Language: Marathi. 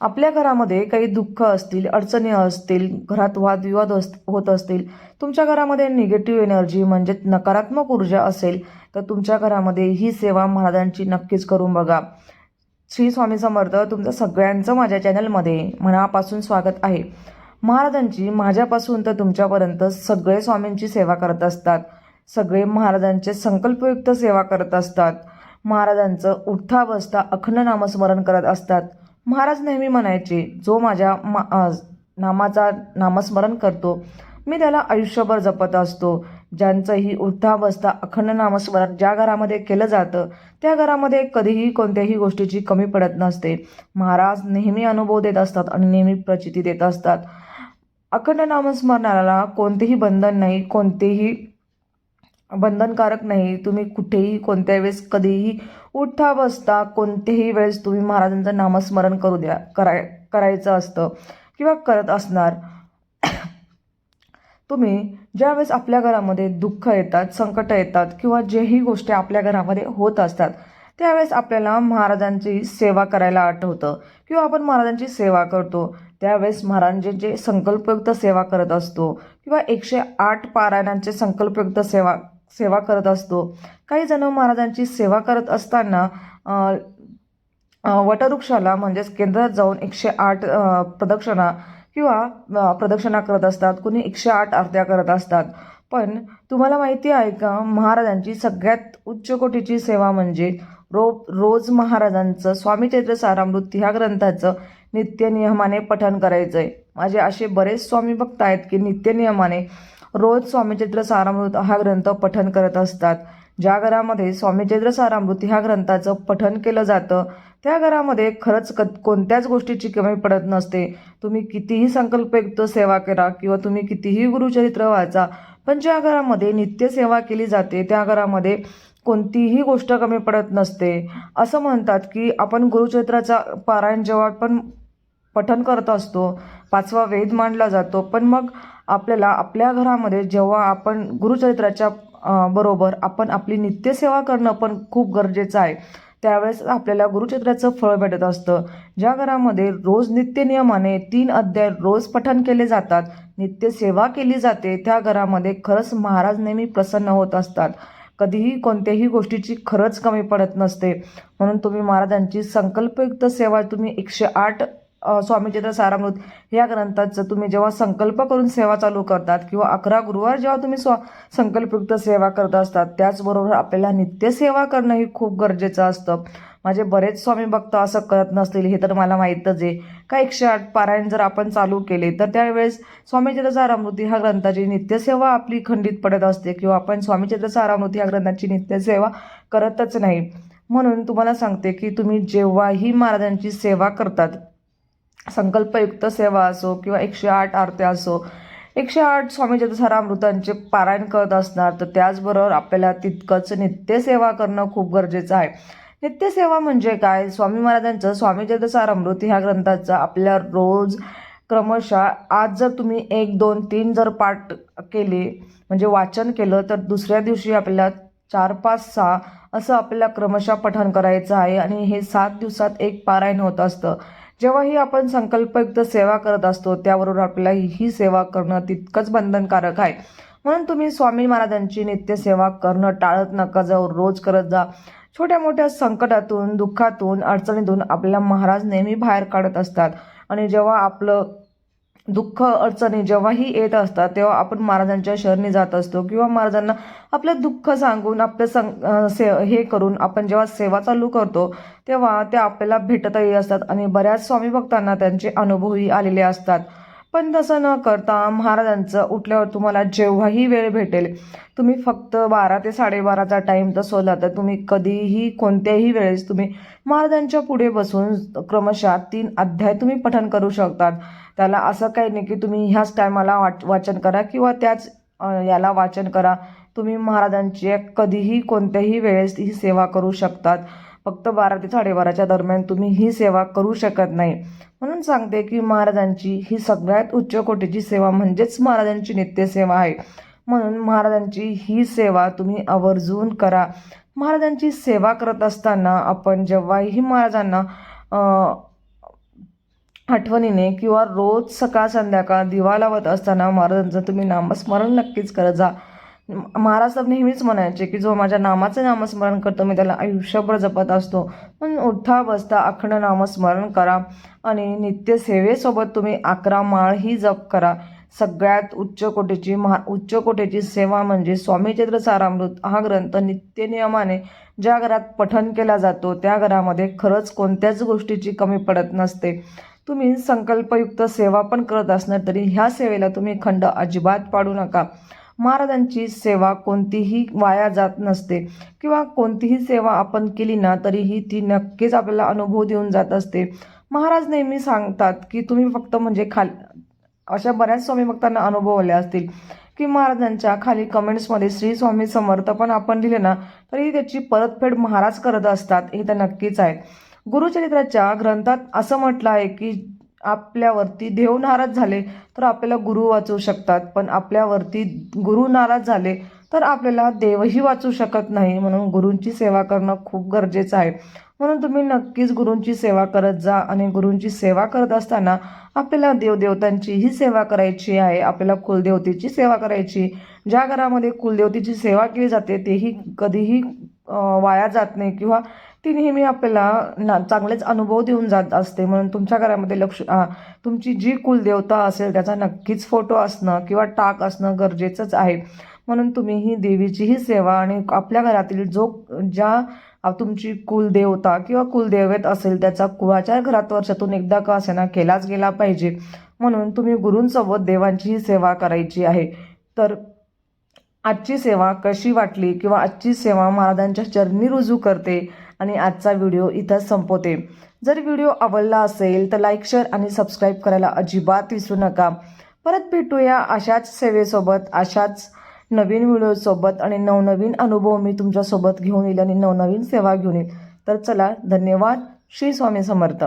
आपल्या घरामध्ये काही दुःख असतील, अडचणी असतील, घरात वादविवाद होत असतील, तुमच्या घरामध्ये निगेटिव्ह एनर्जी म्हणजे नकारात्मक ऊर्जा असेल, तर तुमच्या घरामध्ये ही सेवा महाराजांची नक्कीच करून बघा. श्री स्वामी समर्थ तुमचं सगळ्यांचं माझ्या चॅनलमध्ये मनापासून स्वागत आहे. महाराजांची माझ्यापासून तर तुमच्यापर्यंत सगळे स्वामींची सेवा करत असतात. सगळे महाराजांचे संकल्पयुक्त सेवा करत असतात. महाराजांचं उठता बसता अखंड नामस्मरण करत असतात. महाराज नेहमी म्हणायचे, जो माझ्या नामाचा नामस्मरण करतो मी त्याला आयुष्यभर जपत असतो. ज्यांचंही उठता बसता अखंड नामस्मरण ज्या घरामध्ये केलं जातं त्या घरामध्ये कधीही कोणत्याही गोष्टीची कमी पडत नसते. महाराज नेहमी अनुभव देत असतात आणि नेहमी प्रचिती देत असतात. अखंड नामस्मरणाला कोणतेही बंधन नाही, कोणतेही बंधनकारक नाही. तुम्ही कुठेही कोणत्या वेळेस कधीही उठता बसता कोणत्याही वेळेस तुम्ही महाराजांचं नामस्मरण करायचं असतं किंवा करत असणार. तुम्ही ज्यावेळेस आपल्या घरामध्ये दुःख येतात, संकट येतात किंवा जेही गोष्टी आपल्या घरामध्ये होत असतात त्यावेळेस आपल्याला महाराजांची सेवा करायला आठवतं किंवा आपण महाराजांची सेवा करतो. त्यावेळेस महाराजांचे संकल्पयुक्त सेवा करत असतो किंवा 108 पारायणांचे संकल्पयुक्त सेवा करत असतो. काही जण महाराजांची सेवा करत असताना वटवृक्षाला म्हणजेच केंद्रात जाऊन 108 प्रदक्षिणा किंवा प्रदक्षिणा करत असतात. कुणी 108 आरत्या करत असतात. पण तुम्हाला माहिती आहे का, महाराजांची सगळ्यात उच्च कोटीची सेवा म्हणजे रोज महाराजांचं स्वामी चरित्र सारामृत ह्या ग्रंथाचं नित्यनियमाने पठण करायचं आहे. माझे असे बरेच स्वामी भक्त आहेत की नित्यनियमाने रोज स्वामी चरित्र सारामृत हा ग्रंथ पठण करत असतात. ज्या घरामध्ये स्वामी चरित्र सारामृत ह्या ग्रंथाचं पठण केलं जातं त्या घरामध्ये खरंच कोणत्याच गोष्टीची कमी पडत नसते. तुम्ही कितीही संकल्पयुक्त सेवा करा किंवा तुम्ही कितीही गुरुचरित्र वाचा, पण ज्या घरामध्ये नित्यसेवा केली जाते त्या घरामध्ये कोणतीही गोष्ट कमी पडत नसते. असं म्हणतात की आपण गुरुचरित्राचा पारायण जेव्हा आपण पठण करत असतो, 5वा वेद मांडला जातो, पण मग आपल्याला आपल्या घरामध्ये जेव्हा आपण गुरुचरित्राच्या बरोबर आपण आपली नित्यसेवा करणं पण खूप गरजेचं आहे. त्यावेळेस आपल्याला गुरुचरित्राचं फळ भेटत असतं. ज्या घरामध्ये रोज नित्यनियमाने 3 अध्याय रोज पठण केले जातात, नित्यसेवा केली जाते, त्या घरामध्ये खरंच महाराज नेहमी प्रसन्न होत असतात. कधीही कोणत्याही गोष्टीची खरंच कमी पडत नसते. म्हणून तुम्ही महाराजांची संकल्पयुक्त सेवा तुम्ही 108 स्वामी चरित्र सारामृत या ग्रंथाचं तुम्ही जेव्हा संकल्प करून सेवा चालू करतात किंवा 11 गुरुवार जेव्हा तुम्ही संकल्पयुक्त सेवा करत असतात, त्याचबरोबर आपल्याला नित्यसेवा करणं ही खूप गरजेचं असतं. माझे बरेच स्वामी भक्त असं करत नसतील हे तर मला माहीतच आहे. का 108 पारायण जर आपण चालू केले तर त्यावेळेस स्वामी चरित्र सारामृत ह्या ग्रंथाची नित्यसेवा आपली खंडित पडत असते किंवा आपण स्वामी चरित्र सारामृत ह्या ग्रंथाची नित्यसेवा करतच नाही. म्हणून तुम्हाला सांगते की तुम्ही जेव्हाही महाराजांची सेवा करतात, संकल्पयुक्त सेवा असो किंवा 108 आरत्या असो, 108 स्वामी चरित्र सारामृतांचे पारायण करत असणार, तर त्याचबरोबर आपल्याला तितकंच नित्यसेवा करणं खूप गरजेचं आहे. नित्यसेवा म्हणजे काय? स्वामी महाराजांचं स्वामी चरित्र सारामृत ह्या ग्रंथाचं आपल्या रोज क्रमशः आज जर तुम्ही 1, 2, 3 जर पाठ केले म्हणजे वाचन केलं, तर दुसऱ्या दिवशी आपल्याला 4, 5, 6 असं आपल्याला क्रमशः पठण करायचं आहे आणि हे 7 दिवसात एक पारायण होत असतं. जेव्हाही आपण संकल्पयुक्त सेवा करत असतो त्याबरोबर आपल्याला ही सेवा करणं तितकंच बंधनकारक आहे. म्हणून तुम्ही स्वामी महाराजांची नित्यसेवा करणं टाळत नका जाऊ, रोज करत जा. छोट्या मोठ्या संकटातून, दुःखातून, अडचणीतून आपल्याला महाराज नेहमी बाहेर काढत असतात आणि जेव्हा आपलं दुःख अडचणी जेव्हाही येत असतात तेव्हा आपण महाराजांच्या शरणी जात असतो किंवा महाराजांना आपलं दुःख सांगून आपलं हे करून आपण जेव्हा सेवा चालू करतो तेव्हा ते आपल्याला भेटतही असतात आणि बऱ्याच स्वामी भक्तांना त्यांचे अनुभवही आलेले असतात. पण तसं न करता महाराजांचं उठल्यावर तुम्हाला जेव्हाही वेळ भेटेल, तुम्ही फक्त 12 ते 12:30चा टाईम तर सोडला तर तुम्ही कधीही कोणत्याही वेळेस तुम्ही महाराजांच्या पुढे बसून क्रमशः 3 अध्याय तुम्ही पठण करू शकतात. त्याला असं काही नाही की तुम्ही ह्याच टायमाला वाचन करा किंवा त्याच याला वाचन करा. तुम्ही महाराजांची कधीही कोणत्याही वेळेस ही सेवा करू शकतात. फक्त 12 ते 12:30च्या दरम्यान तुम्ही ही सेवा करू शकत नाही. म्हणून सांगते की महाराजांची ही सगळ्यात उच्च कोटीची सेवा म्हणजेच महाराजांची नित्यसेवा आहे. म्हणून महाराजांची ही सेवा तुम्ही आवर्जून करा. महाराजांची सेवा करत असताना आपण जेव्हाही महाराजांना आठवणीने किंवा रोज सकाळ संध्याकाळ दिवा लावत असताना महाराजांचं तुम्ही नामस्मरण नक्कीच करत जा. महाराज तर नेहमीच म्हणायचे की जो माझ्या नामाचं नामस्मरण करतो मी त्याला आयुष्यभर जपत असतो. पण उठता बसता अखंड नामस्मरण करा आणि नित्यसेवेसोबत तुम्ही 11 माळही जप करा. सगळ्यात उच्च कोटीची सेवा म्हणजे स्वामी चरित्र सारामृत हा ग्रंथ नित्यनियमाने ज्या घरात पठण केला जातो त्या घरामध्ये खरंच कोणत्याच गोष्टीची कमी पडत नसते. तुम्ही संकल्पयुक्त सेवा पण करत असणार तरी ह्या सेवेला तुम्ही खंड अजिबात पाडू नका. महाराजांची सेवा कोणतीही वाया जात नसते किंवा कोणतीही सेवा आपण केली ना तरीही ती नक्कीच आपल्याला अनुभव देऊन जात असते. महाराज नेहमी सांगतात की तुम्ही फक्त म्हणजे अशा बऱ्याच स्वामी भक्तांना अनुभव आले असतील की महाराजांच्या खाली कमेंट्समध्ये श्री स्वामी समर्थ पण आपण लिहिले ना तरी त्याची परतफेड महाराज करत असतात हे तर नक्कीच आहे. गुरुचरित्राच्या ग्रंथात असं म्हटलं आहे की आपल्यावरती देव नाराज झाले तर आपल्याला गुरु वाचवू शकतात, पण आपल्यावरती गुरु नाराज झाले तर आपल्याला देवही वाचू शकत नाही. म्हणून गुरूंची सेवा करणं खूप गरजेचं आहे. म्हणून तुम्ही नक्कीच गुरूंची सेवा करत जा आणि गुरूंची सेवा करत असताना आपल्याला देवदेवतांचीही सेवा करायची आहे. आपल्याला कुलदेवतेची सेवा करायची. ज्या घरामध्ये कुलदेवतेची सेवा केली जाते तेही कधीही वाया जात नाही किंवा ती नेहमी आपल्याला चांगलेच अनुभव देऊन जात असते. म्हणून तुमच्या घरामध्ये तुमची जी कुलदेवता असेल त्याचा नक्कीच फोटो असणं किंवा टाक असणं गरजेचंच आहे. म्हणून तुम्ही ही देवीचीही सेवा आणि आपल्या घरातील ज्या तुमची कुलदेवता किंवा कुलदैवत असेल त्याचा कुळाच्या घरात वर्षातून एकदा का असेना केलाच गेला पाहिजे. म्हणून तुम्ही गुरूंसोबत देवांचीही सेवा करायची आहे. तर आजची सेवा कशी वाटली किंवा आजची सेवा महाराजांच्या चरणी रुजू करते आणि आजचा व्हिडिओ इथंच संपवते. जर व्हिडिओ आवडला असेल तर लाईक, शेअर आणि सबस्क्राईब करायला अजिबात विसरू नका. परत भेटूया अशाच सेवेसोबत, अशाच नवीन व्हिडिओसोबत आणि नवनवीन अनुभव मी तुमच्यासोबत घेऊन येईल आणि नवनवीन सेवा घेऊन येईल. तर चला, धन्यवाद. श्री स्वामी समर्थ.